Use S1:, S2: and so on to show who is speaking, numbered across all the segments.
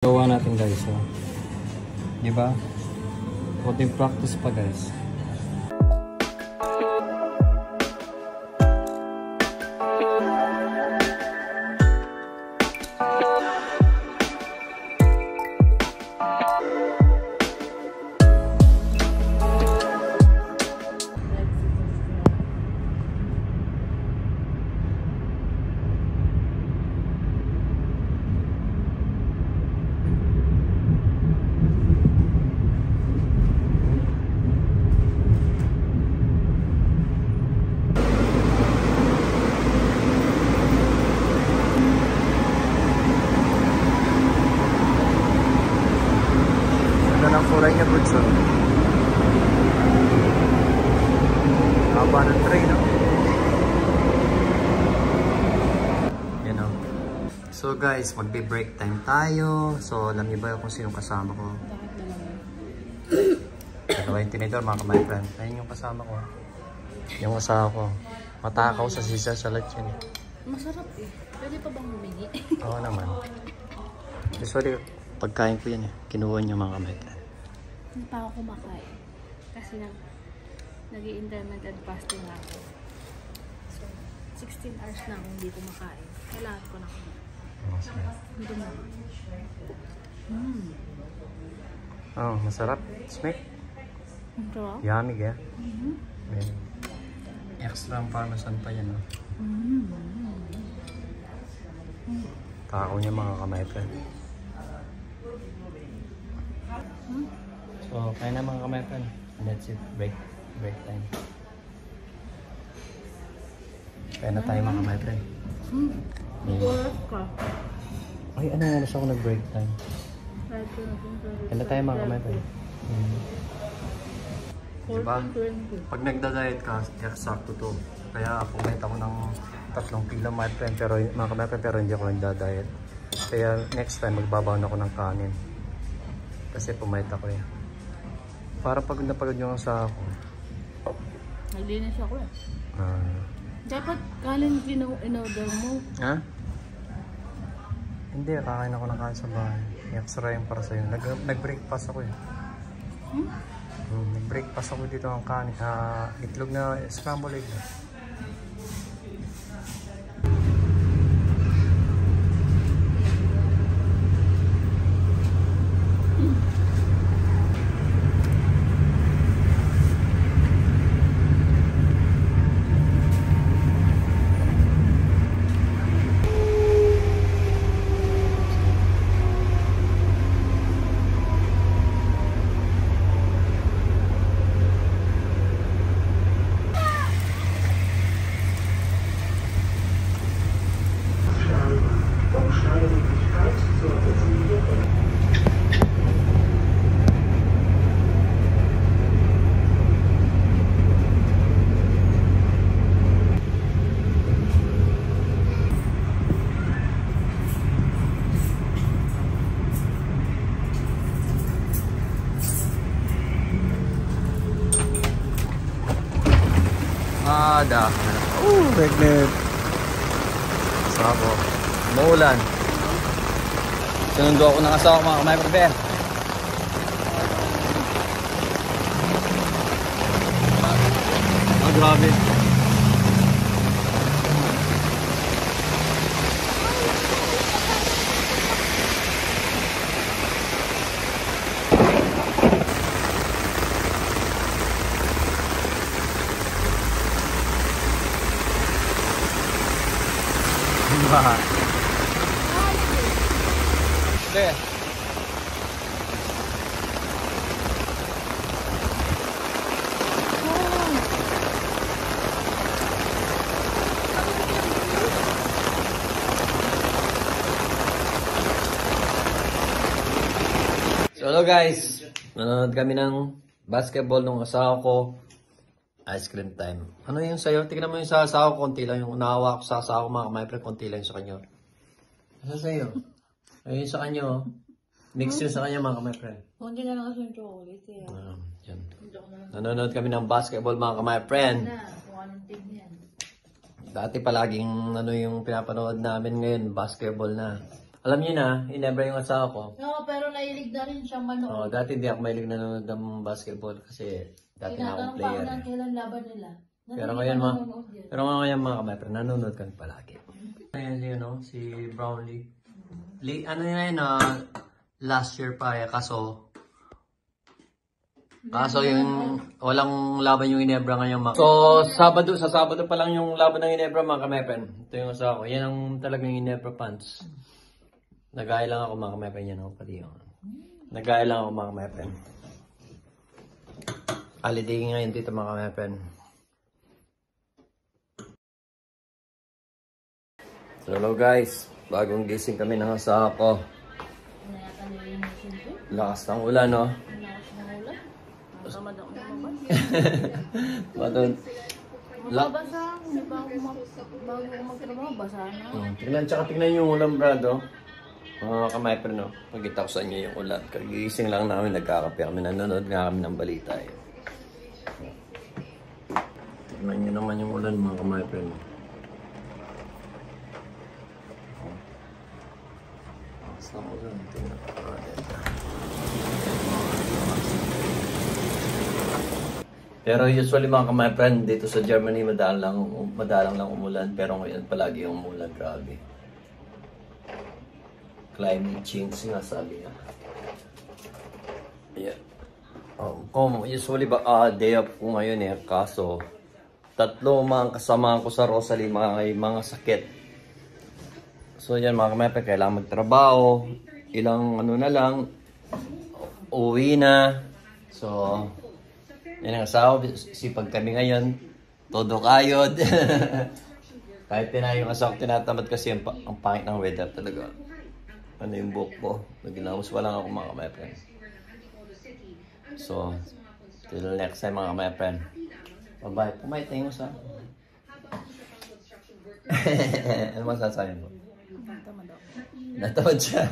S1: Gawa natin guys, oh. Diba? Konting practice pa guys. Ang kulay niya good, so haba ng train, no? You know. So guys, magbe-break time tayo. So alam niyo ba kung sino kasama ko? Ito yung tinidor, mga my friend. Ayun yung kasama ko. Yung asawa ko. Matakaw sa sisa sa lechon.
S2: Masarap eh. Pwede pa bang humingi?
S1: Oo naman. Sorry, pagkain ko yan eh. Kinuha niyo mga my friend.
S2: Hindi pa ako kumakain. Kasi nag-i-intermittent fasting ako. So, 16 hours na akong hindi kumakain. Kailangan ko na kumain. Hindi na.
S1: Oh, masarap. Smith.
S2: Masarap?
S1: Yummy, yeah. May extra ang parmesan pa yan, no? Takaw niya mga kamay friend. So, kaya na mga kamay friend. That's it. Break time. Kaya na tayo mga kamay friend.
S2: Work ka.
S1: Ay, ano oras ako nag-break time? Kaya na tayo mga kamay friend. Diba? Pag nagda-diet ka, eksakto to. Kaya pumayat ako ng 3 kilo my friend, pero mga kamay friend, pero hindi ako nagda-diet. Kaya next time magbabaon ako ng kanin. Kasi pumayat ako eh. Para pagod na pagod yung sa ako.
S2: Naglinis ako eh. Dapat kanin in-order mo.
S1: Ha? Hindi, kakain ako ng kanin sa bahay. I-extra yung para sa'yo. Nag-breakfast ako eh. Nag-breakfast ako dito ng kanin. Itlog na scramble egg. Pregnant. Sako. Maulan. Sinundo ako ng asawa mga kamay friend. Grabe. There. So hello guys, nanonood kami ng basketball ng asawa ko. Ice cream time. Ano yung sa'yo? Tingnan mo yung sa asawa ko, konti lang yung naawa ko sa asawa ko mga kamay, pero konti lang yung sa kanya. Ano sa'yo? Ayun sa kanya, oh. Mix yun sa kanya mga kamay, friend.
S2: Hindi na lang kasi yung chocolate eh.
S1: Yan. Nanonood kami ng basketball mga kamay, friend.
S2: Kung anong team yan.
S1: Dati palaging ano yung pinapanood namin ngayon, basketball na. Alam niyo na, Ginebra yung asawa ko.
S3: Oo, pero nailig na rin siya manood.
S1: Dati hindi ako mahilig nanonood ng basketball kasi dati na akong
S3: Tinatanong pa ako
S1: player.
S3: ng kailan laban nila.
S1: Pero ngayon mga kamay, nanonood kami palagi. Ayan yun, no? Si Brownlee. Ano yun, last year pa kaso yung walang laban yung Ginebra ngayon. So, sa Sabado pa lang yung laban ng Ginebra mga kamepen. Ito yung asawa ko. Yan ang talagang Ginebra pants. Nagaya lang ako mga kamepen yan. Pati yun. Nagaya lang ako mga kamepen. Holiday ngayon dito mga kamepen. So, hello guys. Bagong gising kami ng asawa ko. Lakas ng ulan, no?
S2: Tamad ako lumabas.
S1: Batun.
S2: Mababasa. Bago ako magtrabaho, basa na.
S1: Tingnan yung ulan, brado. Mga kamayper, no? Pagkita ko sa inyo yung ulan. Kagising lang namin, nagkakape kami. Nanonood nga kami ng balita, eh. Tingnan nyo naman yung ulan, mga kamayper, no? Lakas ng ulan. Tingnan ko natin. Pero usually mga ka-my-friend, dito sa Germany madalang lang umulan. Pero ngayon palagi yung umulan, grabe. Climate change nga sabi nga. Yeah. Usually day off ko ngayon kaso 3 mga kasama ko sa Rosalie may mga sakit. So yan mga ka-my-friend, kailangan magtrabaho. Ilang na lang, uwi na. So yan ang asawa, sipag kami ngayon, todo kayod. Kahit yung asawa ko tinatamad kasi ang pangit ng weather talaga. Ano yung buhok ko, naginawas lang ako mga ka-my-friend. So, till next time mga ka-my-friend. Bye-bye. Pumayit na yung asawa. Ano masasabi mo? Natamad siya.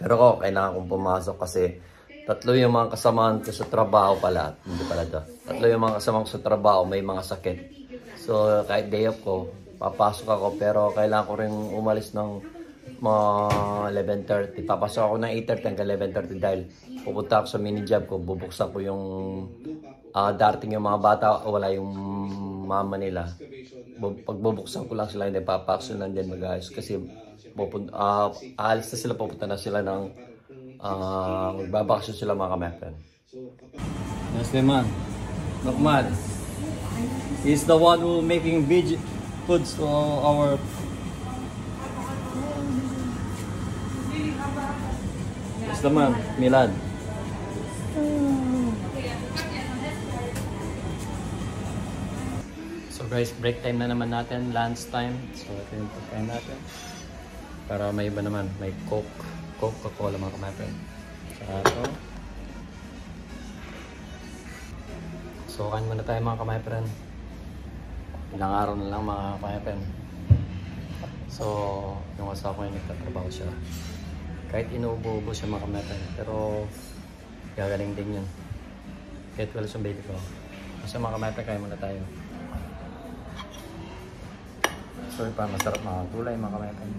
S1: Pero kailangan kong pumasok kasi 3 yung mga kasamahan ko sa trabaho pala. Hindi pala daw. 3 yung mga kasamahan ko sa trabaho, may mga sakit. So, kahit day off ko, papasok ako. Pero kailangan ko rin umalis ng mga 11:30. Papasok ako ng 8:30 hanggang 11:30 dahil pupunta ako sa mini job ko. Bubuksan ko yung darating yung mga bata. Wala yung mama nila. Pagbubuksan ko lang sila, hindi papasok lang din mag-ayos. Kasi aalis na sila, pupunta na sila ng magbabakasyon sila mga kamepen. Nasliman, Nukman. He's the one who making foods for our Nasliman, Milad. So guys, break time na naman natin, lunch time. So ito yung pagkain natin. Para may iba naman, may Coca-Cola mga ka-my-friend. Saka ito. So, kain muna tayo mga ka-my-friend. Ilang araw na lang mga ka-my-friend. So, yung asawa ko yung nagtatrabaho siya. Kahit inuubo-ubo siya mga ka-my-friend. Pero, gagaling din yun. Kahit wala siyang baby ko. Kasi mga ka-my-friend, kain muna tayo. So, pa masarap mga gulay mga ka-my-friend.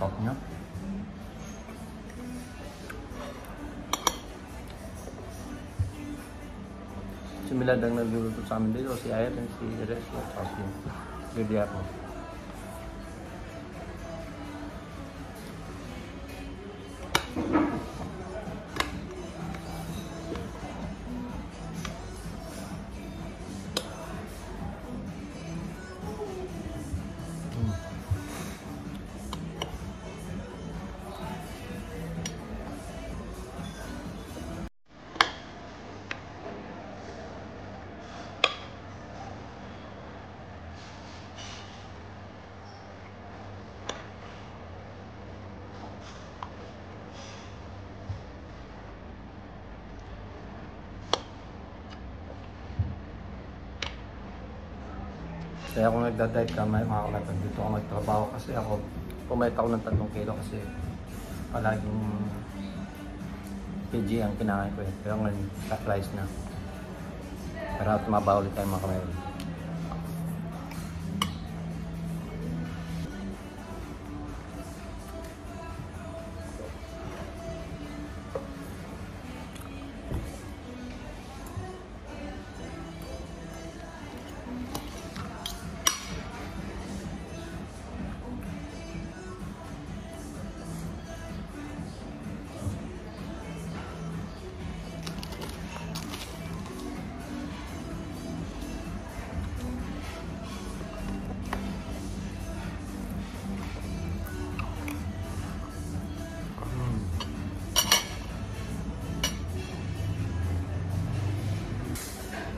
S1: Top niya. Si Milad ang nagluluto sa amin dito, si Ayat and si Resyo, at si Lydia po. Kaya ako nagda-diet mga kalatan, dito ako magtrabaho kasi ako pumayat ako ng 3 kilo kasi palaging PG ang kinain ko eh. Pero ngayon, fat rice na. Para tumabaw ulit tayo mga kamay.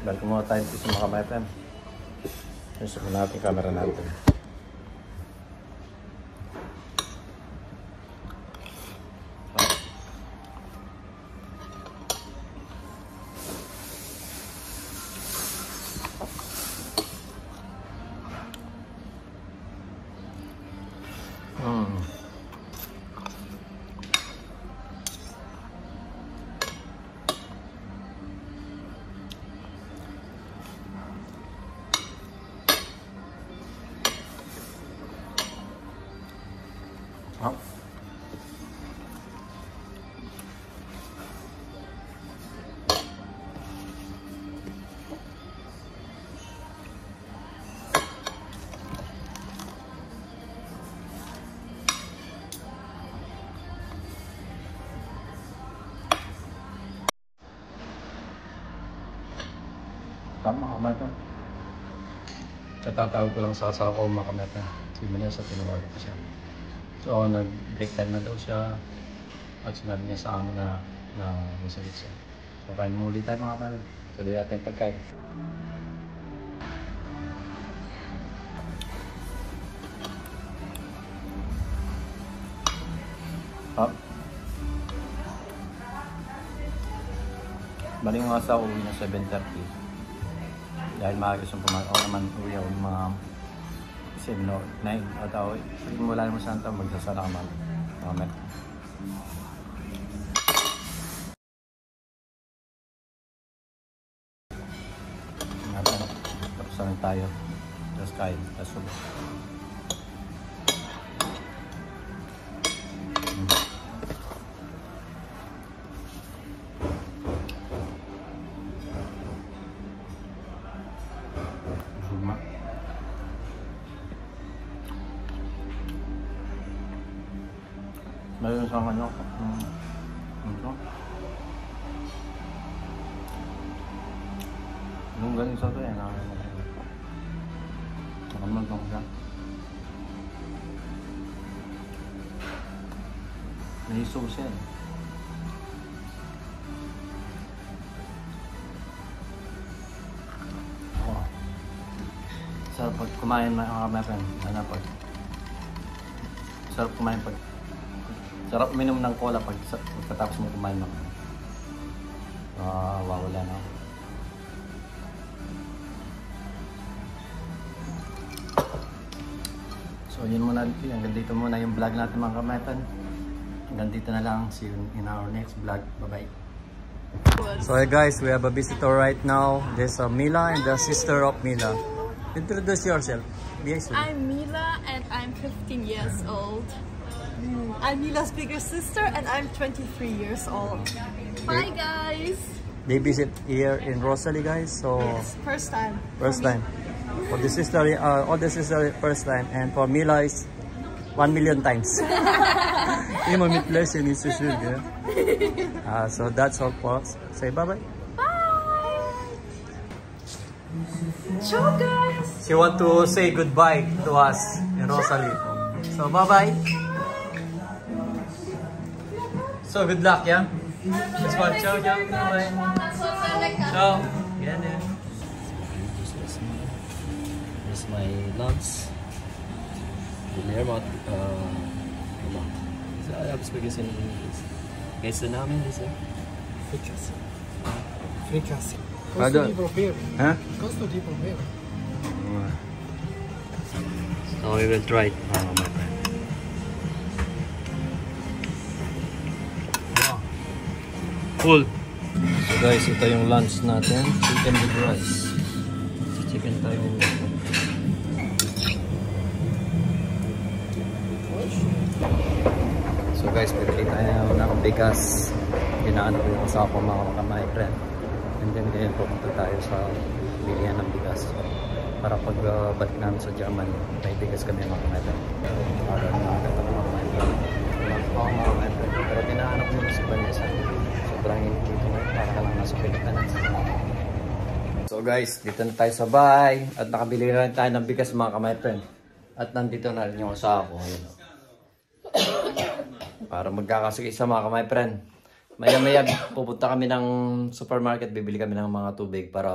S1: Balik mo tayo dito sa mga kamay friend. Gusto ko natin camera natin. Tama, kamata. Katatawag ko lang sa asawa ko mga kamata. Si Vanessa, tinawagan ko siya. So, nag-break time na daw siya. At sinabi niya sa amin na masakit siya. So, kain mo ulit tayo mga kamata. So, di natin pagkain. Hop. Bali yung asawa ko uwi na 7:30. Dahil maaga siyang pumasok. Ako naman uwi ako mga 7 o 9 at ako. Pag wala naman saan ito, magsasara ka mga tapos naman tayo. Tapos kain. Tapos ulit. Mayroon sa ano, ito. Yung galing sa ito yan, nakamagpang siya. May sauce yan. Oh. Sarap pag kumain mga friend. Ano pag? Sarap kumain pag. Sarap uminom ng cola pagkatapos mo kumain ng wawala na. So yun muna, hanggang dito muna yung vlog natin mga kametan. Hanggang dito na lang. See you in our next vlog. Bye bye. So hey guys, we have a visitor right now. There's Mila and the sister of Mila. Introduce yourself. Yes,
S4: I'm Mila and I'm 15 years old. I'm Mila's bigger sister and I'm 23 years old. Hi guys!
S1: They visit here in Rosalie guys, so
S4: Yes, first time.
S1: first time. For the sister, older sister first time, and for Mila is 1,000,000 times. Yung mamit lesson is sure, yeah? So that's all for us. Say bye-bye.
S4: Bye! Ciao guys!
S1: She want to say goodbye to us in Rosalie. So bye-bye. So good luck, yeah? That's what. Ciao, ciao. Bye-bye. Ciao. Yan, yan.
S5: This is my lunch. Guillermo. Habis beginnen Kaysa namin this
S6: Fricassé. Fricassé.
S1: Pardon.
S6: Costo di proprio.
S1: Huh?
S6: Costo di proprio.
S1: So we will try it, my friend. Full. So guys, ito yung lunch natin. Chicken with rice. Chicken tayo. So guys, pipili tayo ng bigas. Ginaano ko yung asawa ko mga my friend. And then ngayon pupunta tayo sa bilihan ng bigas. Para pag balik namin sa Germany, may bigas kami mga my friend. Para nakagata ko mga my friend. Mga my friend. Pero tinahanap mo sa Vanessa. Sobrang init dito ngayon. Para ka lang nasa Pilipinas. So guys, dito na tayo sa bahay. At nakabili na rin tayo ng bigas mga my friend. At nandito na rin yung asawa ko. Ayun. Para magkakasakit sa mga my friend. Maya-maya pupunta kami ng supermarket, bibili kami ng mga tubig para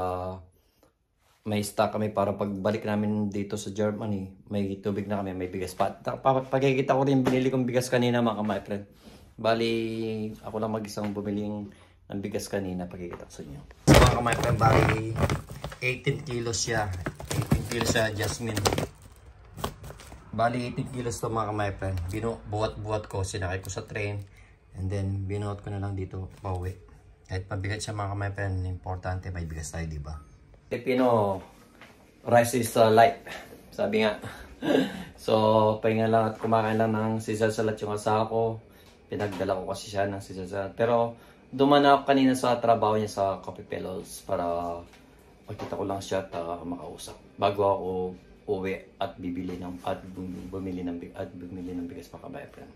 S1: may stock kami para pagbalik namin dito sa Germany, may tubig na kami, may bigas pa. Pagkikita ko rin binili kong bigas kanina mga my friend. Bali, ako lang mag-isang bumili ng bigas kanina, pagkikita ko sa inyo. Mga my friend, bali 18 kilos siya. 18 kilos siya, Jasmine. Bali 18 kilos to mga my friend. Buhat-buhat ko, sinakay ko sa train. And then, binuot ko na lang dito, pauwi. Kahit mabigat siya mga my friend, importante may bigas tayo, diba? Filipino, rice is light. Sabi nga. So, pahinga lang at kumakain lang ng sisal salat yung asawa ko. Pinagdala ko kasi siya ng sisal salat. Pero, duman ako kanina sa trabaho niya sa Coffee Pillows para makita ko lang siya at makausap. Bago ako uwi at bumili ng bigas mga my friend.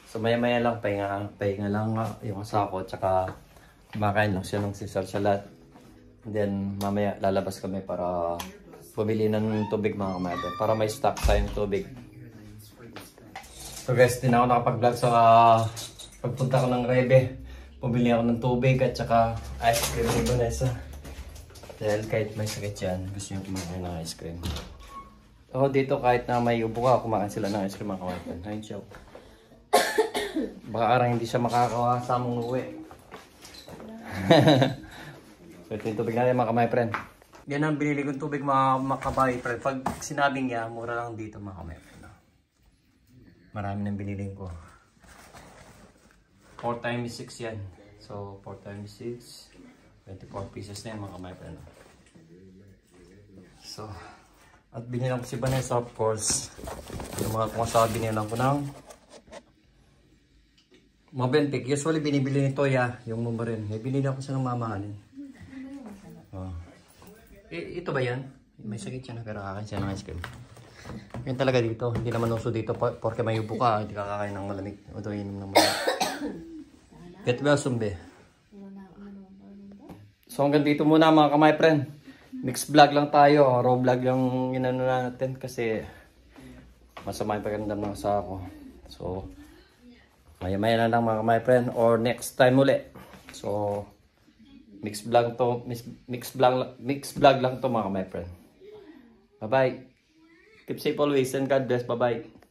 S1: So maya-maya lang, pahinga lang yung asawa ko, tsaka kumakain lang siya ng sisal salat. And then mamaya lalabas kami para bumili ng tubig mga kamay, para may stock tayong tubig. So guys, din ako nakapag-vlog sa pagpunta ko ng Rebe. Bumili ako ng tubig at tsaka ice cream ni Vanessa. Dahil kahit may sakit yan, gusto nyo kumakain ng ice cream. So dito kahit na may ubo ka, kumakain sila ng ice cream mga kamay. Ayun siya. Baka arang hindi siya makakawa sa mong uwi. So ito yung tubig natin mga kamay friend. Yan ang binili kong tubig mga kamay friend. Pag sinabing niya, mura lang dito mga kamay friend. Marami nang binili ko. 4 times 6 yan. So 4 times 6, 24 pieces na yan mga kamay friend. So, at binilang ko si Vanessa of course. Yung mga kumasabi nilang ko ng Mabentik. Usually binibili ni Toya yung mumbarin. May binili ako siya ng mamahalin. Oh. Ito ba yan? May sakit siya na pero kakain siya ng ice cream. Yan talaga dito. Hindi naman uso dito porque may ubo ka. Hindi ka kakain ng malamig. O ito inom ng malamig. Get well sumbe. So hanggang dito muna mga kamay friend. Mixed vlog lang tayo. Raw vlog lang inano natin kasi masama yung pagkandam ng asawa ko. So maya-maya na lang mga my friend or next time ulit. So mixed vlog lang to mga my friend. Bye bye. Keep safe always and God bless. Bye bye.